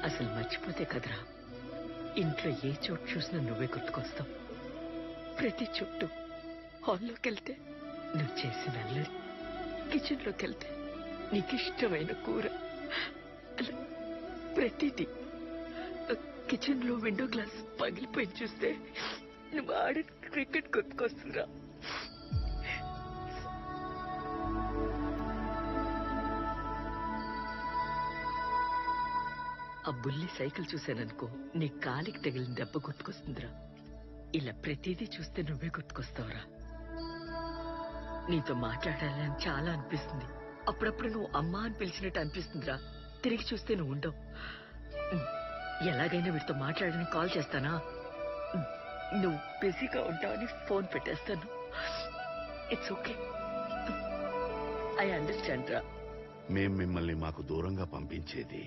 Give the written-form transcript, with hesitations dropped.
అసలు మర్చిపోతే కదరా ఇంట్లో ఏ చోటు చూసినా నువ్వే గుర్తుకొస్తావు. ప్రతి చుట్టూ హాల్లోకి వెళ్తే నువ్వు చేసిన అల్లరి, కిచెన్ లోకి వెళ్తే నీకిష్టమైన కూర, అలా ప్రతిదీ. కిచెన్ లో విండో గ్లాస్ పగిలిపోయి చూస్తే నువ్వు ఆడిన క్రికెట్ గుర్తుకొస్తుందిరా. ఆ బుల్లి సైకిల్ చూశాననుకో నీ కాలికి తగిలిన దెబ్బ గుర్తుకొస్తుందిరా. ఇలా ప్రతిదీ చూస్తే నువ్వే గుర్తుకొస్తావురా. నీతో మాట్లాడాలని చాలా అనిపిస్తుంది. అప్పుడప్పుడు నువ్వు అమ్మా అని పిలిచినట్టు అనిపిస్తుందిరా. తిరిగి చూస్తే నువ్వు ఉండవు. ఎలాగైనా వీటితో మాట్లాడని కాల్ చేస్తానా? నువ్వు బిజీగా ఉంటావని ఫోన్ పెట్టేస్తాను. ఇట్స్ ఓకే, ఐ అండర్స్టాండ్ రా. మేం మిమ్మల్ని మాకు దూరంగా పంపించేది